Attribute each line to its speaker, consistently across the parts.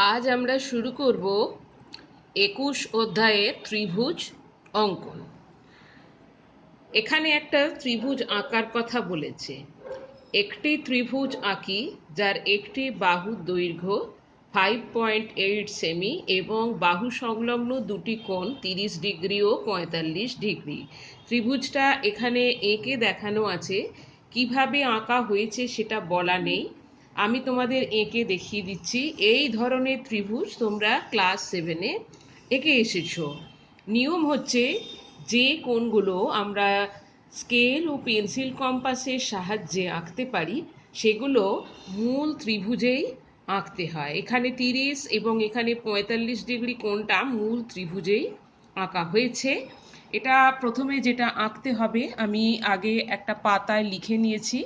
Speaker 1: আজ আমরা শুরু করব 21 অধ্যায়ের ত্রিভুজ অঙ্কন। এখানে একটা ত্রিভুজ আঁকার কথা বলেছে। একটি ত্রিভুজ আঁকি যার একটি বাহুর দৈর্ঘ্য 5.8 সেমি এবং বাহু সংলগ্ন দুটি কোণ 30 ডিগ্রি ও 45 ডিগ্রি। ত্রিভুজটা এখানে এঁকে দেখানো আছে, কিভাবে আঁকা হয়েছে সেটা বলা নেই, আমি তোমাদের এঁকে দেখিয়ে দিচ্ছি। এই ধরনের ত্রিভুজ তোমরা ক্লাস 7-এ এঁকে এসেছো। নিয়ম হচ্ছে, যে কোণগুলো আমরা স্কেল ও পেন্সিল কম্পাসের সাহায্যে আঁকতে পারি সেগুলো মূল ত্রিভুজেই আঁকতে হয়। এখানে 30 এবং এখানে 45 ডিগ্রি কোণটা মূল ত্রিভুজেই আঁকা হয়েছে। এটা প্রথমে যেটা আঁকতে হবে আমি আগে একটা পাতায় লিখে নিয়েছি,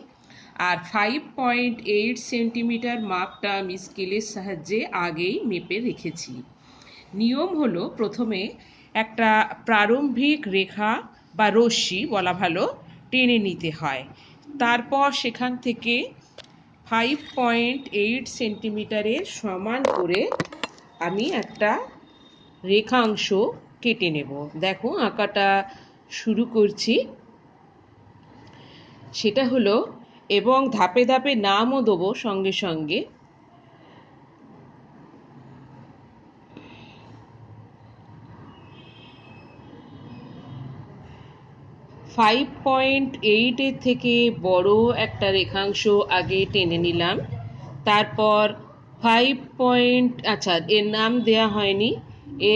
Speaker 1: আর 5.8 সেন্টিমিটার মাপটা আমি স্কেলের সাহায্যে আগেই মেপে রেখেছি। নিয়ম হলো, প্রথমে একটা প্রারম্ভিক রেখা বা রশ্মি বলা ভালো টেনে নিতে হয়। তারপর সেখান থেকে 5.8 সেন্টিমিটারের সমান করে আমি একটা রেখাংশ কেটে নেব। দেখো আঁকাটা শুরু করছি। সেটা হলো, এবং ধাপে ধাপে নামও দেবো সঙ্গে সঙ্গে। 5.8 থেকে বড় একটা রেখাংশ আগে টেনে নিলাম। তারপর এর নাম দেয়া হয়নি,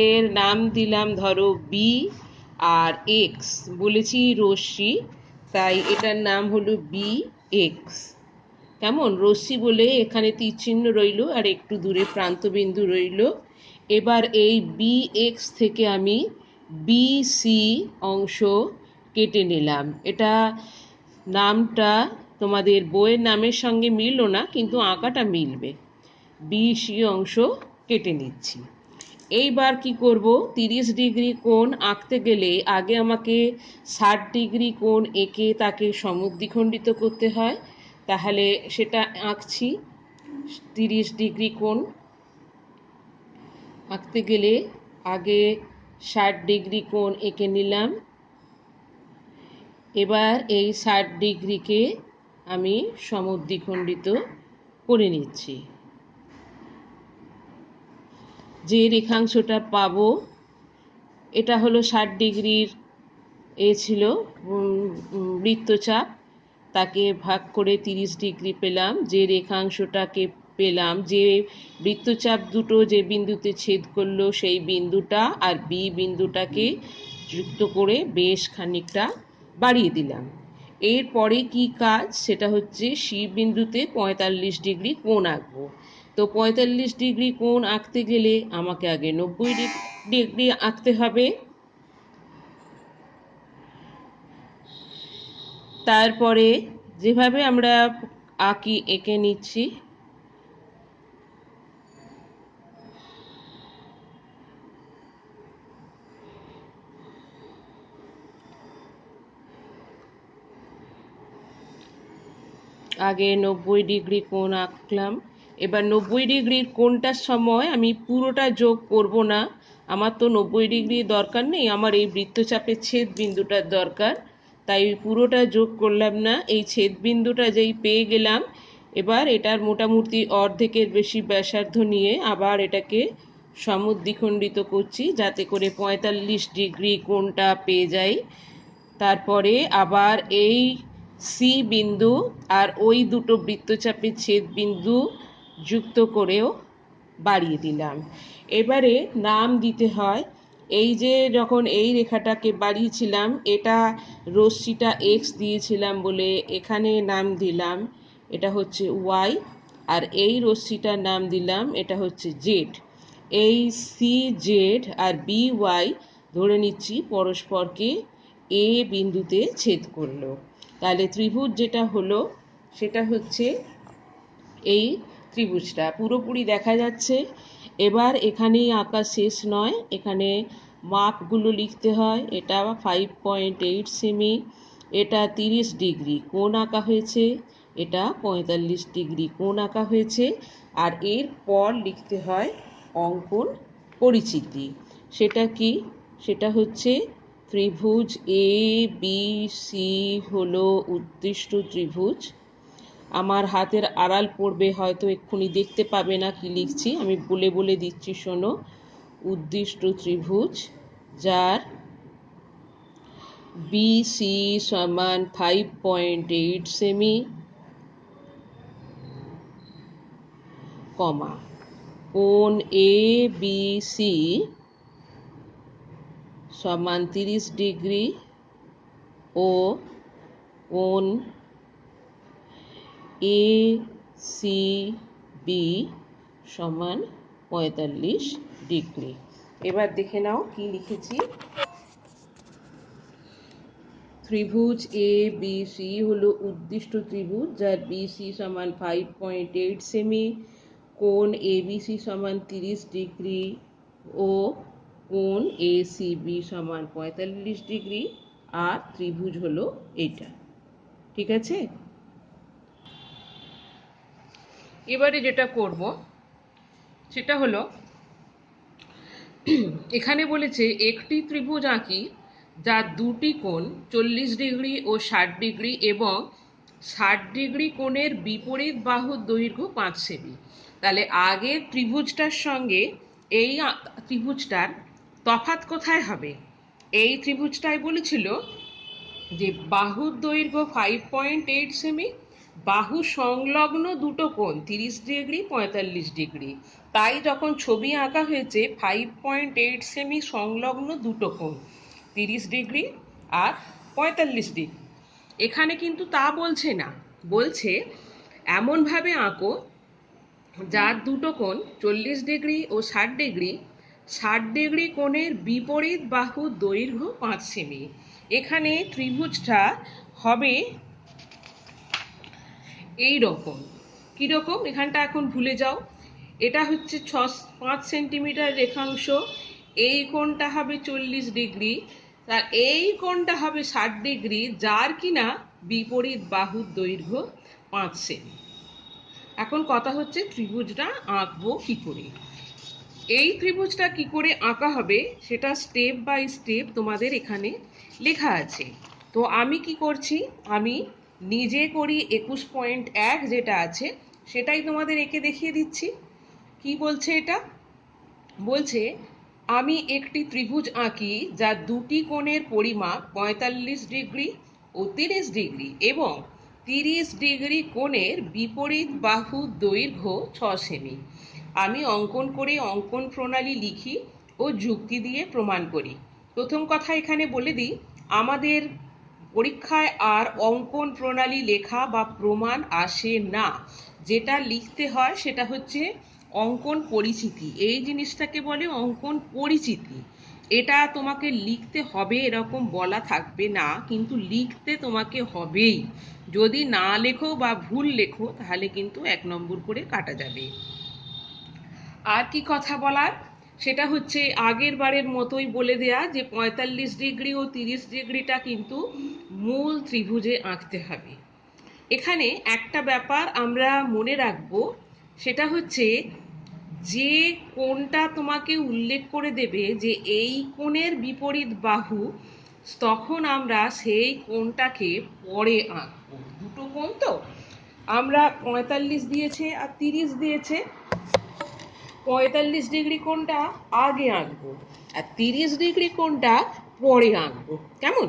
Speaker 1: এর নাম দিলাম ধরো বি, আর এক্স বলেছি রশ্মি, তাই এটার নাম হলো বি এক্স। কেমন, রশ্মি বলে এখানে তীর চিহ্ন রইল আর একটু দূরে প্রান্তবিন্দু রইল। এবার এই বি এক্স থেকে আমি বি সি অংশ কেটে নিলাম। এটা নামটা তোমাদের বইয়ের নামের সঙ্গে মিলল না, কিন্তু আঁকাটা মিলবে। বি সি অংশ কেটে নিচ্ছি। এইবার কি করব, 30 ডিগ্রি কোণ আঁকতে গেলে আগে আমাকে 60 ডিগ্রি কোণ এঁকে তাকে সমদ্বিখণ্ডিত করতে হয়। তাহলে সেটা আঁকছি। 30 ডিগ্রি কোণ আঁকতে গেলে আগে 60 ডিগ্রি কোণ এঁকে নিলাম। এবার এই 60 ডিগ্রিকে আমি সমদ্বিখণ্ডিত করে নিচ্ছি। যে রেখাংশটা পাবো, এটা হলো 60 ডিগ্রির ছিল বৃত্তচাপ, তাকে ভাগ করে 30 ডিগ্রি পেলাম। যে রেখাংশটাকে পেলাম, যে বৃত্তচাপ দুটো যে বিন্দুতে ছেদ করলো সেই বিন্দুটা আর বি বিন্দুটাকে যুক্ত করে বেশ খানিকটা বাড়িয়ে দিলাম। এরপরে কি কাজ, সেটা হচ্ছে সি বিন্দুতে 45 ডিগ্রি কোণ আঁকবো। তো 45 ডিগ্রি কোণ আঁকতে গেলে আমাকে আগে 90 ডিগ্রি আঁকতে হবে। তারপরে যেভাবে আমরা আঁকি এঁকে নিচ্ছি। আগে 90 ডিগ্রি কোণ আঁকলাম। এবার 90 ডিগ্রির কোণটার সময় আমি পুরোটা যোগ করব না, আমার তো 90 ডিগ্রি দরকার নেই, আমার এই বৃত্তচাপের ছেদ বিন্দুটার দরকার, তাই পুরোটা যোগ করলাম না। এই ছেদ বিন্দুটা যেই পেয়ে গেলাম, এবার এটার মোটামুটি অর্ধেকের বেশি ব্যাসার্ধ নিয়ে আবার এটাকে সমদ্বিখণ্ডিত করছি, যাতে করে 45 ডিগ্রি কোণটা পেয়ে যাই। তারপরে আবার এই সি বিন্দু আর ওই দুটো বৃত্তচাপের ছেদ বিন্দু যুক্ত করেও বাড়িয়ে দিলাম। এবারে নাম দিতে হয়। এই যে যখন এই রেখাটাকে বাড়িয়েছিলাম, এটা রশ্মিটা এক্স দিয়েছিলাম বলে এখানে নাম দিলাম, এটা হচ্ছে ওয়াই, আর এই রশ্মিটার নাম দিলাম, এটা হচ্ছে জেড। এই সি জেড আর বি ওয়াই ধরে নিচ্ছি পরস্পরকে এ বিন্দুতে ছেদ করলো। তাহলে ত্রিভুজ যেটা হলো সেটা হচ্ছে এই ত্রিভুজটা পুরোপুরি দেখা যাচ্ছে। এবার এখানেই আঁকা শেষ নয়, এখানে মাপগুলো লিখতে হয়। এটা 5.8 সেমি, এটা 30 ডিগ্রি কোণ আঁকা হয়েছে, এটা 45 ডিগ্রি কোণ আঁকা হয়েছে, আর এর পর লিখতে হয় অঙ্কন পরিচিতি। সেটা কি? সেটা হচ্ছে ত্রিভুজ এ বি সি হলো উদ্দিষ্ট ত্রিভুজ। আমার হাতের আড়াল পড়বে, হয়তো এক্ষুনি দেখতে পাবে না কি লিখছি, আমি বলে বলে দিচ্ছি শোনো। উদ্দিষ্ট ত্রিভুজ যার BC সমান 5.8 সেমি, কমা কোণ ABC সমান 30 ডিগ্রি ও কোণ ACB সমান 45 ডিগ্রি। এবার দেখে নাও কি লিখেছি। ত্রিভুজ ABC হলো উদ্দিষ্ট ত্রিভুজ যার BC সমান 5.8 সেমি, কোণ ABC সমান 30 ডিগ্রি ও কোণ ACB সমান 45 ডিগ্রি, আর ত্রিভুজ হলো এটা। ঠিক আছে? এবারে যেটা করব সেটা হলো, এখানে বলেছে একটি ত্রিভুজ আঁকি যার দুটি কোণ 40 ডিগ্রি ও 60 ডিগ্রি এবং 60 ডিগ্রি কোণের বিপরীত বাহুর দৈর্ঘ্য 5 সেমি। তাহলে আগের ত্রিভুজটার সঙ্গে এই ত্রিভুজটার তফাৎ কোথায় হবে? এই ত্রিভুজটাই বলেছিল যে বাহুর দৈর্ঘ্য 5.8 সেমি, বাহু সংলগ্ন দুটো কোণ 30 ডিগ্রি 45 ডিগ্রি। তাই যখন ছবি আঁকা হয়েছে 5.8 সেমি সংলগ্ন দুটো কোণ 30 ডিগ্রি আর 45 ডিগ্রি। এখানে কিন্তু তা বলছে না, বলছে এমনভাবে আঁকো যার দুটো কোণ 40 ডিগ্রি ও 60 ডিগ্রি, 60 ডিগ্রি কোণের বিপরীত বাহুর দৈর্ঘ্য 5 সেমি। এখানে ত্রিভুজটা হবে এই রকম। কীরকম? এখানটা এখন ভুলে যাও। এটা হচ্ছে 5 সেন্টিমিটার রেখাংশ, এই কোণটা হবে 40 ডিগ্রি, আর এই কোণটা হবে 60 ডিগ্রি, যার কিনা বিপরীত বাহুর দৈর্ঘ্য 5 সেমি। এখন কথা হচ্ছে ত্রিভুজটা আঁকবো কি করে। এই ত্রিভুজটা কি করে আঁকা হবে সেটা স্টেপ বাই স্টেপ তোমাদের এখানে লেখা আছে। তো আমি কি করছি, আমি নিজে করি 21.1 যেটা আছে সেটাই তোমাদের এঁকে দেখিয়ে দিচ্ছি। কি বলছে এটা? বলছে আমি একটি ত্রিভুজ আঁকি যার দুটি কোণের পরিমাপ 45 ডিগ্রি ও 30 ডিগ্রি এবং 30 ডিগ্রি কোণের বিপরীত বাহুর দৈর্ঘ্য 6 সেমি। আমি অঙ্কন করে অঙ্কন প্রণালী লিখি ও যুক্তি দিয়ে প্রমাণ করি। প্রথম কথা এখানে বলে দিই, আমাদের পরীক্ষায় আর অঙ্কন প্রণালী লেখা বা প্রমাণ আসে না। যেটা লিখতে হয় সেটা হচ্ছে অঙ্কন পরিচিতি। এই জিনিসটাকে বলে অঙ্কন পরিচিতি। এটা তোমাকে লিখতে হবে এরকম বলা থাকবে না, কিন্তু লিখতে তোমাকে হবেই। যদি না লেখো বা ভুল লেখো তাহলে কিন্তু 1 নম্বর করে কাটা যাবে। আর কি কথা বলার, সেটা হচ্ছে আগের বারের মতোই বলে দেয়া যে 45 ডিগ্রি ও 30 ডিগ্রিটা কিন্তু মূল ত্রিভুজে আঁকতে হবে। এখানে একটা ব্যাপার আমরা মনে রাখবো, সেটা হচ্ছে যে কোণটা তোমাকে উল্লেখ করে দেবে যে এই কোণের বিপরীত বাহু, তখন আমরা সেই কোণটাকে পরে আঁকবো। দুটো কোণ তো, আমরা 45 দিয়েছে আর 30 দিয়েছে, 45 ডিগ্রি কোণটা আগে আঁকবো আর 30 ডিগ্রি কোণটা পরে আঁকবো। কেমন?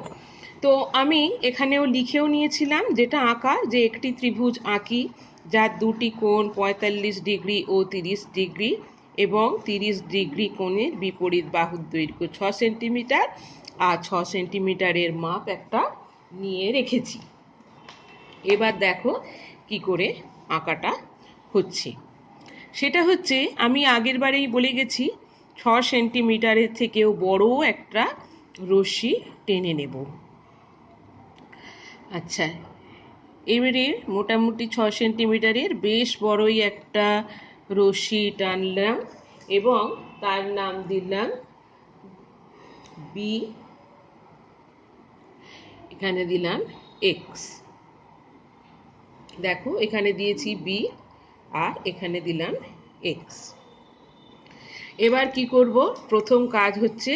Speaker 1: তো আমি এখানেও লিখেও নিয়েছিলাম যেটা আঁকা, যে একটি ত্রিভুজ আঁকি যার দুটি কোণ 45 ডিগ্রি ও 30 ডিগ্রি এবং 30 ডিগ্রি কোণের বিপরীত বাহুর দৈর্ঘ্য 6 সেন্টিমিটার, আর 6 সেন্টিমিটারের মাপ একটা নিয়ে রেখেছি। এবার দেখো কি করে আঁকাটা হচ্ছে। সেটা হচ্ছে আমি আগের বারেই বলে গেছি 6 সেন্টিমিটারের থেকেও বড় একটা রশ্মি টেনে নেব। আচ্ছা, এবারে মোটামুটি 6 সেন্টিমিটারের বেশ বড়ই একটা রশ্মি টানলাম এবং তার নাম দিলাম বি, এখানে দিলাম এক্স। দেখো এখানে দিয়েছি বি আর এখানে দিলাম এক্স। এবার কি করব, প্রথম কাজ হচ্ছে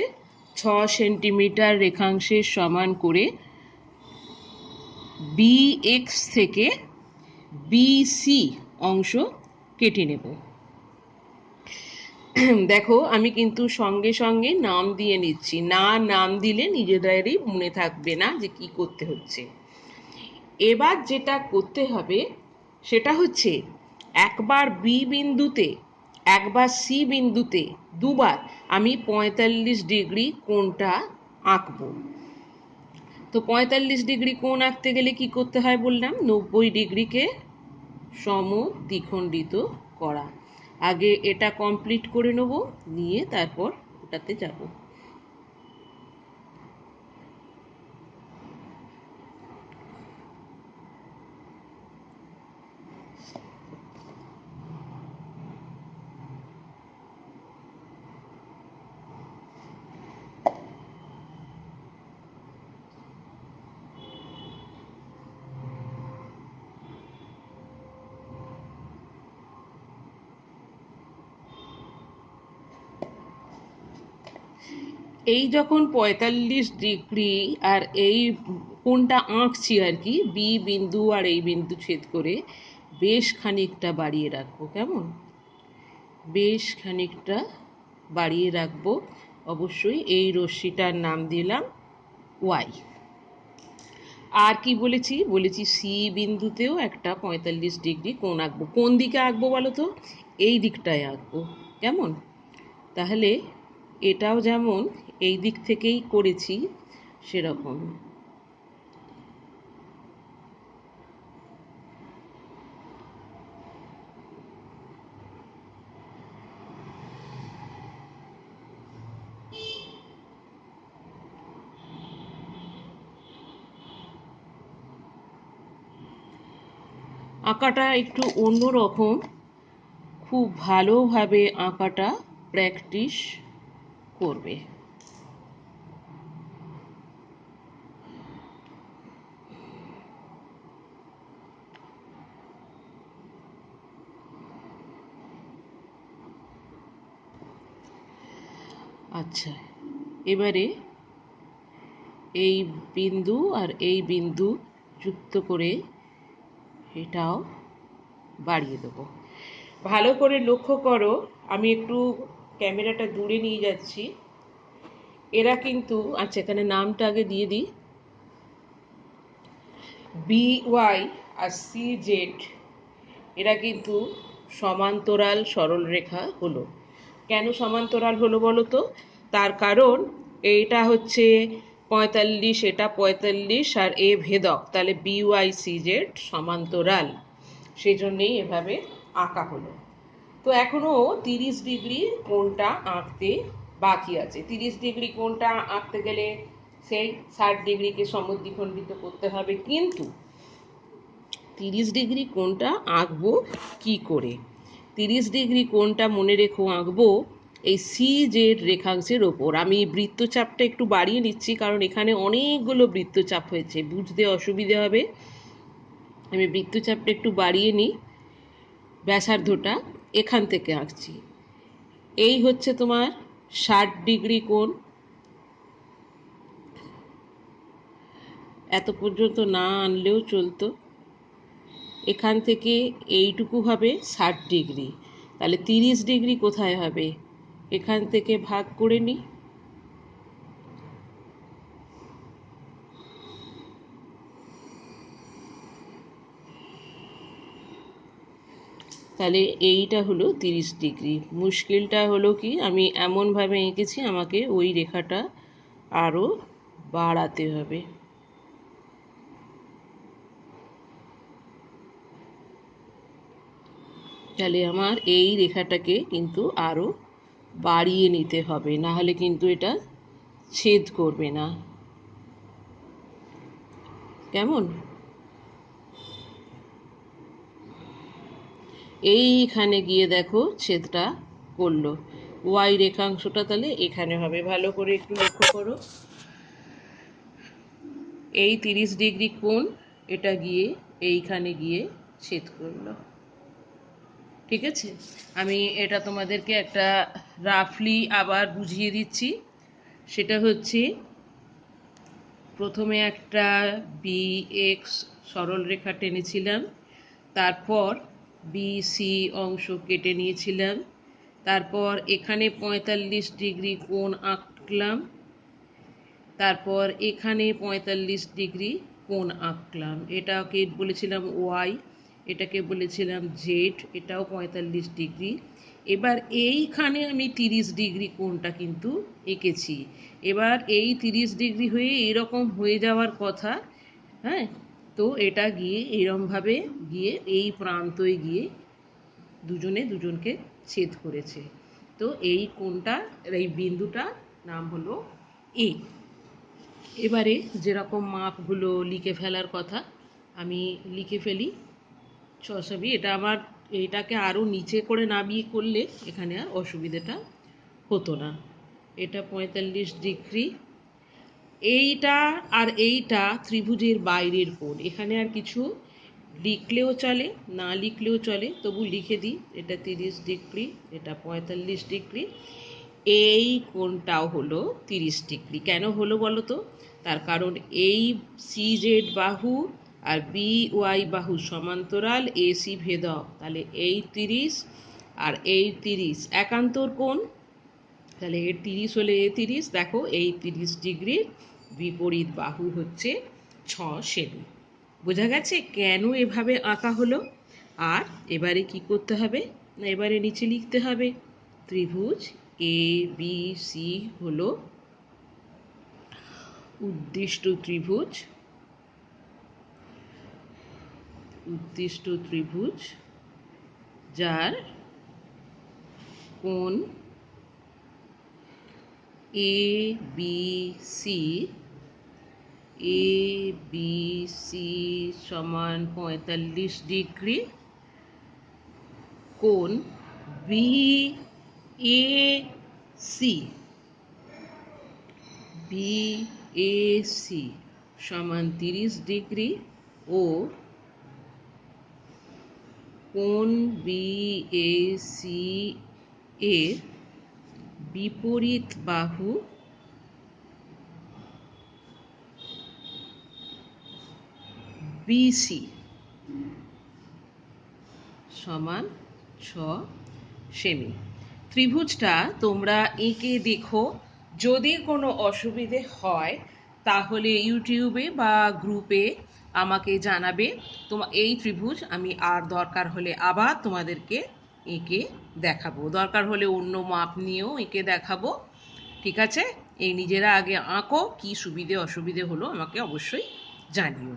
Speaker 1: 6 সেন্টিমিটার রেখাংশের সমান করে বিএক্স থেকে বিসি অংশ কেটে নেব। দেখো আমি কিন্তু সঙ্গে সঙ্গে নাম দিয়ে নিচ্ছি, না নাম দিলে নিজেদেরই মনে থাকবে না যে কি করতে হচ্ছে। এবার যেটা করতে হবে সেটা হচ্ছে একবার বি বিন্দুতে একবার সি বিন্দুতে দুবার আমি 45 ডিগ্রি কোণটা আঁকবো। তো 45 ডিগ্রি কোণ আঁকতে গেলে কি করতে হয় বললাম, 90 ডিগ্রিকে সমদ্বিখণ্ডিত করা। আগে এটা কমপ্লিট করে নেব, নিয়ে তারপর ওটাতে যাব। এই যখন 45 ডিগ্রি আর এই কোণটা আঁকছি আর কি, বি বিন্দু আর এই বিন্দু ছেদ করে বেশ খানিকটা বাড়িয়ে রাখবো। কেমন, বেশ খানিকটা বাড়িয়ে রাখবো। অবশ্যই এই রশ্মিটার নাম দিলাম ওয়াই। আর কি বলেছি, বলেছি সি বিন্দুতেও একটা 45 ডিগ্রি কোণ আঁকবো। কোন দিকে আঁকবো বলো তো, এই দিকটায় আঁকবো। কেমন, তাহলে এটাও যেমন এই দিক থেকেই করেছি সেরকম। আঁকাটা একটু অন্যরকম, খুব ভালোভাবে আঁকাটা প্র্যাকটিস করবে। আচ্ছা, এবারে এই বিন্দু আর এই বিন্দু যুক্ত করে এটাও বাড়িয়ে দেবো। ভালো করে লক্ষ্য করো, আমি একটু ক্যামেরাটা দূরে নিয়ে যাচ্ছি। এরা কিন্তু, আচ্ছা এখানে নামটা আগে দিয়ে দিই, বি ওয়াই আর সি জেড এরা কিন্তু সমান্তরাল সরলরেখা হলো। কেন সমান্তরাল হলো বলো তো, তার কারণ এইটা হচ্ছে 45, এটা 45 আর এ ভেদক, তাহলে বি ওয়াই সি জেড সমান্তরাল, সেই জন্যেই এভাবে আঁকা হলো। তো এখনও 30 ডিগ্রি কোণটা আঁকতে বাকি আছে। 30 ডিগ্রি কোণটা আঁকতে গেলে সেই 60 ডিগ্রিকে সমদ্বিখণ্ডিত করতে হবে। কিন্তু 30 ডিগ্রি কোণটা আঁকবো কি করে, 30 ডিগ্রি কোণটা মনে রেখো আঁকবো এই সি জেড রেখাংশের ওপর। আমি বৃত্তচাপটা একটু বাড়িয়ে নিচ্ছি কারণ এখানে অনেকগুলো বৃত্তচাপ হয়েছে, বুঝতে অসুবিধে হবে। আমি বৃত্তচাপটা একটু বাড়িয়ে নিই, ব্যাসার্ধটা এখান থেকে আঁকছি। এই হচ্ছে তোমার 60 ডিগ্রি কোণ। এত পর্যন্ত না আনলেও চলতো। এখান থেকে এইটুকু হবে 60 ডিগ্রি, তাহলে 30 ডিগ্রি কোথায় হবে, এখান থেকে ভাগ করে নিই। তাহলে এইটা হলো 30 ডিগ্রি। মুশকিলটা হলো কি, আমি এমনভাবে এঁকেছি, আমাকে ওই রেখাটা আরও বাড়াতে হবে। তাহলে আমার এই রেখাটাকে কিন্তু আরও বাড়িয়ে নিতে হবে, না হলে কিন্তু এটা ছেদ করবে না। কেমন, এইখানে গিয়ে দেখো ছেদটা করলো। ওয়াই রেখাংশটা তাহলে এখানে হবে, ভালো করে একটু লক্ষ্য করো। এই 30 ডিগ্রি কোণ এটা গিয়ে এইখানে গিয়ে ছেদ করলো। ঠিক আছে, আমি এটা তোমাদেরকে একটা রাফলি আবার বুঝিয়ে দিচ্ছি। সেটা হচ্ছে, প্রথমে একটা বি এক্স সরল রেখা টেনেছিলাম, তারপর বি সি অংশ কেটে নিয়েছিলাম, তারপর এখানে 45 ডিগ্রি কোণ আঁকলাম, তারপর এখানে 45 ডিগ্রি কোণ আঁকলাম। এটাকে বলেছিলাম ওয়াই, এটাকে বলেছিলাম জেড, এটাও 45 ডিগ্রি। এবার এইখানে আমি 30 ডিগ্রি কোণটা কিন্তু এঁকেছি। এবার এই 30 ডিগ্রি হয়ে এরকম হয়ে যাওয়ার কথা। হ্যাঁ, তো এটা গিয়ে এরমভাবে গিয়ে এই প্রান্তয় গিয়ে দুজনে দুজনকে ছেদ করেছে। তো এই কোণটা, এই বিন্দুটা নাম হলো এ। এবারে যেরকম মাপগুলো লিখে ফেলার কথা আমি লিখে ফেলি সবই। এটা আমার, এটাকে আরও নিচে করে নামিয়ে করলে এখানে আর অসুবিধাটা হতো না। এটা 45 ডিগ্রি। এইটা আর এইটা ত্রিভুজের বাইরের কোণ। এখানে আর কিছু লিখলেও চলে, না লিখলেও চলে, তবু লিখে দিই। এটা 30 ডিগ্রি, এটা 45 ডিগ্রি। এই কোণটাও হলো 30 ডিগ্রি। কেন হলো বলো তো? তার কারণ এই সিজেড বাহু আর বি ওয়াই বাহু সমান্তরাল, এসি ভেদক, তাহলে এই 30 আর এই 30 একান্তর কোণ। তাহলে এর 30 হলে এ 30, দেখো এই 30 ডিগ্রির বিপরীত বাহু হচ্ছে 6 সেমি। বোঝা গেছে কেন এভাবে আঁকা হলো? আর এবারে কি করতে হবে না, এবারে নিচে লিখতে হবে ত্রিভুজ এ বি সি হলো উদ্দিষ্ট ত্রিভুজ, উদ্দিষ্ট ত্রিভুজ যার কোণ A B C, A B C সমান 45 ডিগ্রি, কোণ B A C, B A C সমান 30 ডিগ্রি ও কোণ বি এ সি এর বিপরীত বাহু বিসি সমান 6 সেমি। ত্রিভুজটা তোমরা এঁকে দেখো। যদি কোনো অসুবিধে হয় তাহলে ইউটিউবে বা গ্রুপে আমাকে জানাবে। এই ত্রিভুজ আমি আর দরকার হলে আবার তোমাদেরকে এঁকে দেখাবো, দরকার হলে অন্য মাপ নিয়েও এঁকে দেখাবো। ঠিক আছে? এই নিজেরা আগে আঁকো, কি সুবিধে অসুবিধে হলো আমাকে অবশ্যই জানিও।